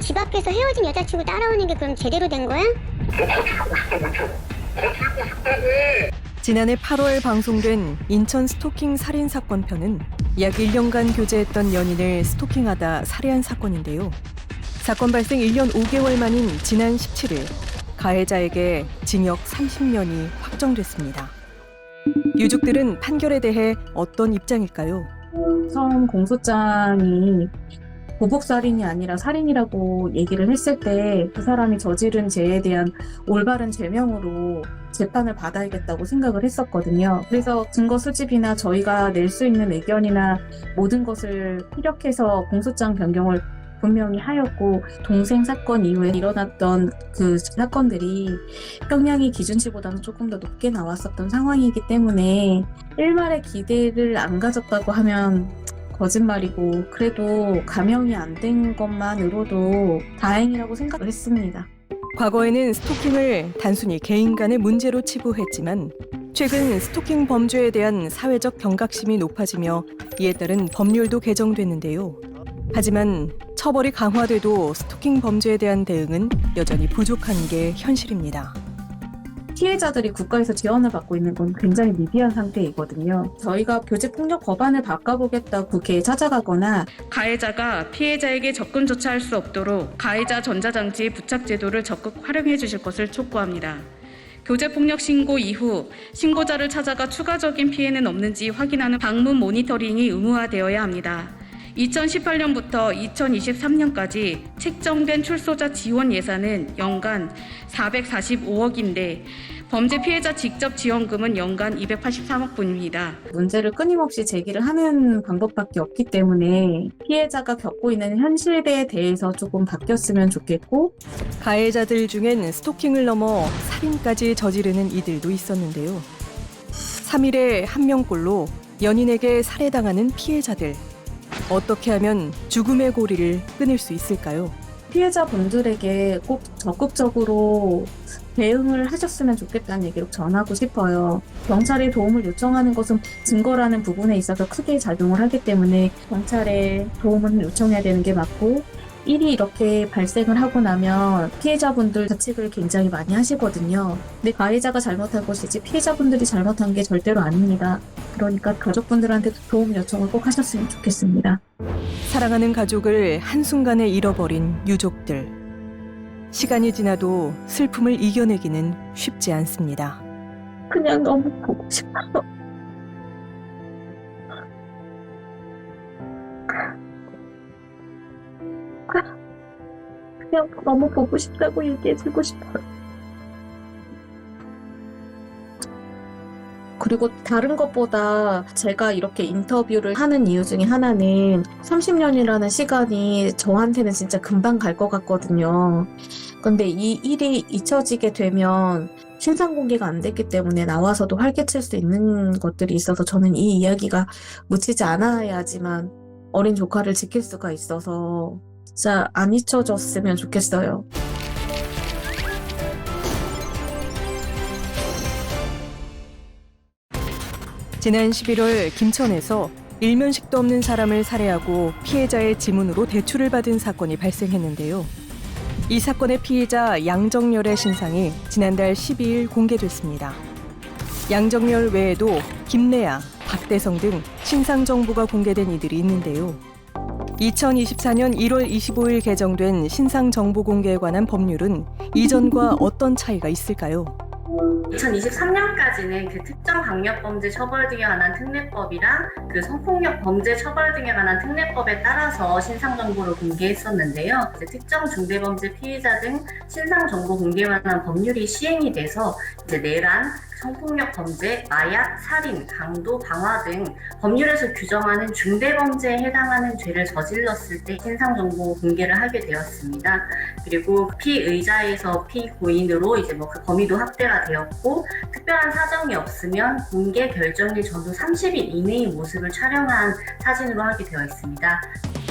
집 앞에서 헤어진 여자친구 따라오는 게 그럼 제대로 된 거야? 너 같이 있고 싶다고 했잖아. 같이 있고 싶다고. 지난해 8월 방송된 인천 스토킹 살인 사건 편은 약 1년간 교제했던 연인을 스토킹하다 살해한 사건인데요. 사건 발생 1년 5개월 만인 지난 17일 가해자에게 징역 30년이 확정됐습니다. 유족들은 판결에 대해 어떤 입장일까요? 우선 공소장이 보복살인이 아니라 살인이라고 얘기를 했을 때 그 사람이 저지른 죄에 대한 올바른 죄명으로 재판을 받아야겠다고 생각을 했었거든요. 그래서 증거 수집이나 저희가 낼 수 있는 의견이나 모든 것을 피력해서 공소장 변경을 분명히 하였고, 동생 사건 이후에 일어났던 그 사건들이 형량이 기준치보다는 조금 더 높게 나왔었던 상황이기 때문에 일말의 기대를 안 가졌다고 하면 거짓말이고, 그래도 감형이 안 된 것만으로도 다행이라고 생각을 했습니다. 과거에는 스토킹을 단순히 개인 간의 문제로 치부했지만 최근 스토킹 범죄에 대한 사회적 경각심이 높아지며 이에 따른 법률도 개정됐는데요. 하지만 처벌이 강화돼도 스토킹 범죄에 대한 대응은 여전히 부족한 게 현실입니다. 피해자들이 국가에서 지원을 받고 있는 건 굉장히 미비한 상태이거든요. 저희가 교직폭력 법안을 바꿔보겠다고 국회에 찾아가거나 가해자가 피해자에게 접근조차 할 수 없도록 가해자 전자장치 부착 제도를 적극 활용해 주실 것을 촉구합니다. 교제폭력 신고 이후 신고자를 찾아가 추가적인 피해는 없는지 확인하는 방문 모니터링이 의무화되어야 합니다. 2018년부터 2023년까지 책정된 출소자 지원 예산은 연간 445억인데 범죄 피해자 직접 지원금은 연간 283억 분입니다. 문제를 끊임없이 제기를 하는 방법밖에 없기 때문에 피해자가 겪고 있는 현실에 대해서 조금 바뀌었으면 좋겠고, 가해자들 중엔 스토킹을 넘어 살인까지 저지르는 이들도 있었는데요. 3일에 한 명꼴로 연인에게 살해당하는 피해자들. 어떻게 하면 죽음의 고리를 끊을 수 있을까요? 피해자분들에게 꼭 적극적으로 대응을 하셨으면 좋겠다는 얘기를 전하고 싶어요. 경찰에 도움을 요청하는 것은 증거라는 부분에 있어서 크게 작용을 하기 때문에 경찰에 도움을 요청해야 되는 게 맞고, 일이 이렇게 발생을 하고 나면 피해자분들 자책을 굉장히 많이 하시거든요. 근데 가해자가 잘못한 것이지 피해자분들이 잘못한 게 절대로 아닙니다. 그러니까 가족분들한테 도움 요청을 꼭 하셨으면 좋겠습니다. 사랑하는 가족을 한순간에 잃어버린 유족들. 시간이 지나도 슬픔을 이겨내기는 쉽지 않습니다. 그냥 너무 보고 싶어요. 그냥 너무 보고 싶다고 얘기해주고 싶어요. 그리고 다른 것보다 제가 이렇게 인터뷰를 하는 이유 중에 하나는 30년이라는 시간이 저한테는 진짜 금방 갈 것 같거든요. 근데 이 일이 잊혀지게 되면 신상 공개가 안 됐기 때문에 나와서도 활개칠 수 있는 것들이 있어서 저는 이 이야기가 묻히지 않아야지만 어린 조카를 지킬 수가 있어서 진짜 안 잊혀졌으면 좋겠어요. 지난 11월 김천에서 일면식도 없는 사람을 살해하고 피해자의 지문으로 대출을 받은 사건이 발생했는데요. 이 사건의 피해자 양정열의 신상이 지난달 12일 공개됐습니다. 양정열 외에도 김래아, 박대성 등 신상 정보가 공개된 이들이 있는데요. 2024년 1월 25일 개정된 신상 정보 공개에 관한 법률은 이전과 어떤 차이가 있을까요? 2023년까지는 그 특정 강력범죄 처벌 등에 관한 특례법이랑 그 성폭력 범죄 처벌 등에 관한 특례법에 따라서 신상 정보를 공개했었는데요. 이제 특정 중대범죄 피해자 등 신상 정보 공개에 관한 법률이 시행이 돼서 이제 내란, 성폭력 범죄, 마약, 살인, 강도, 방화 등 법률에서 규정하는 중대범죄에 해당하는 죄를 저질렀을 때 신상정보 공개를 하게 되었습니다. 그리고 피의자에서 피고인으로 이제 그 범위도 확대가 되었고, 특별한 사정이 없으면 공개 결정일 전후 30일 이내의 모습을 촬영한 사진으로 하게 되어 있습니다.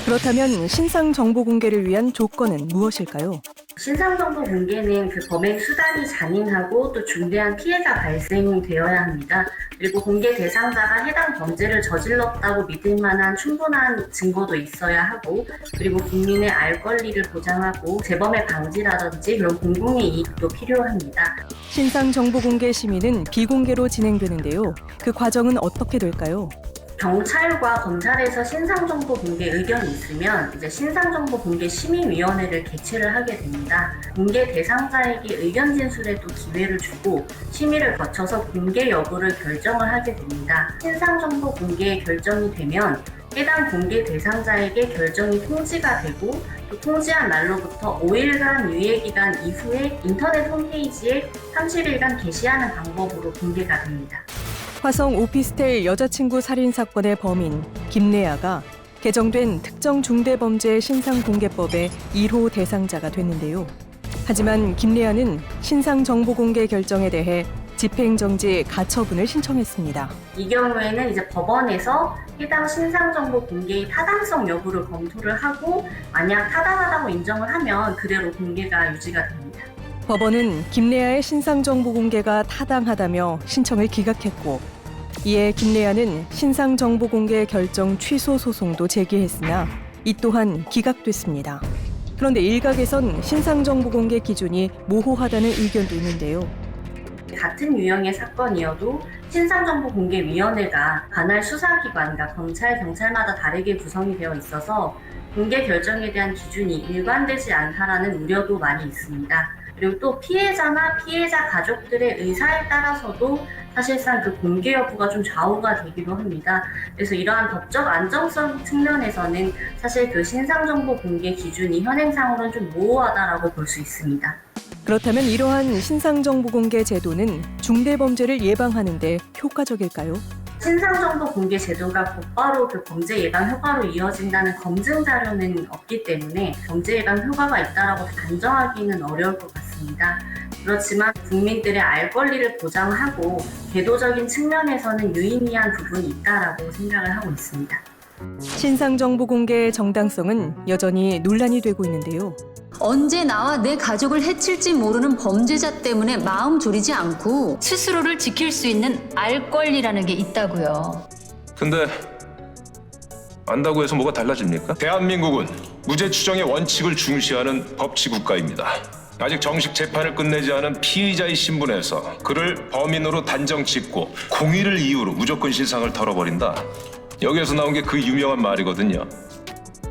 그렇다면 신상 정보 공개를 위한 조건은 무엇일까요? 신상정보 공개는 그 범행 수단이 잔인하고 또 중대한 피해가 발생되어야 합니다. 그리고 공개 대상자가 해당 범죄를 저질렀다고 믿을 만한 충분한 증거도 있어야 하고, 그리고 국민의 알 권리를 보장하고 재범의 방지라든지 그런 공공의 이익도 필요합니다. 신상 정보 공개 심의는 비공개로 진행되는데요. 그 과정은 어떻게 될까요? 경찰과 검찰에서 신상정보 공개 의견이 있으면 이제 신상정보 공개 심의위원회를 개최를 하게 됩니다. 공개 대상자에게 의견 진술에도 기회를 주고 심의를 거쳐서 공개 여부를 결정을 하게 됩니다. 신상정보 공개 결정이 되면 해당 공개 대상자에게 결정이 통지가 되고, 또 통지한 날로부터 5일간 유예기간 이후에 인터넷 홈페이지에 30일간 게시하는 방법으로 공개가 됩니다. 화성 오피스텔 여자친구 살인 사건의 범인 김래아가 개정된 특정 중대범죄 신상공개법의 1호 대상자가 됐는데요. 하지만 김래아는 신상정보공개 결정에 대해 집행정지 가처분을 신청했습니다. 이 경우에는 이제 법원에서 해당 신상정보 공개의 타당성 여부를 검토를 하고, 만약 타당하다고 인정을 하면 그대로 공개가 유지가 됩니다. 법원은 김래아의 신상정보 공개가 타당하다며 신청을 기각했고, 이에 김래아는 신상정보 공개 결정 취소 소송도 제기했으나 이 또한 기각됐습니다. 그런데 일각에선 신상정보 공개 기준이 모호하다는 의견도 있는데요. 같은 유형의 사건이어도 신상정보공개위원회가 관할 수사기관과 검찰, 경찰마다 다르게 구성이 되어 있어서 공개 결정에 대한 기준이 일관되지 않다라는 우려도 많이 있습니다. 그리고 또 피해자나 피해자 가족들의 의사에 따라서도 사실상 그 공개 여부가 좀 좌우가 되기도 합니다. 그래서 이러한 법적 안정성 측면에서는 사실 그 신상정보 공개 기준이 현행상으로는 좀 모호하다라고 볼 수 있습니다. 그렇다면 이러한 신상정보 공개 제도는 중대범죄를 예방하는 데 효과적일까요? 신상정보 공개 제도가 곧바로 그 범죄 예방 효과로 이어진다는 검증 자료는 없기 때문에 범죄 예방 효과가 있다라고 단정하기는 어려울 것 같습니다. 그렇지만 국민들의 알 권리를 보장하고 제도적인 측면에서는 유의미한 부분이 있다라고 생각을 하고 있습니다. 신상정보 공개의 정당성은 여전히 논란이 되고 있는데요. 언제 나와 내 가족을 해칠지 모르는 범죄자 때문에 마음 졸이지 않고 스스로를 지킬 수 있는 알 권리라는 게 있다고요. 근데 안다고 해서 뭐가 달라집니까? 대한민국은 무죄 추정의 원칙을 중시하는 법치 국가입니다. 아직 정식 재판을 끝내지 않은 피의자의 신분에서 그를 범인으로 단정 짓고 공의를 이유로 무조건 신상을 털어버린다. 여기에서 나온 게 그 유명한 말이거든요.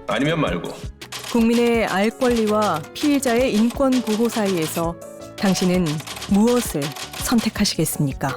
아니면 말고. 국민의 알 권리와 피해자의 인권 보호 사이에서 당신은 무엇을 선택하시겠습니까?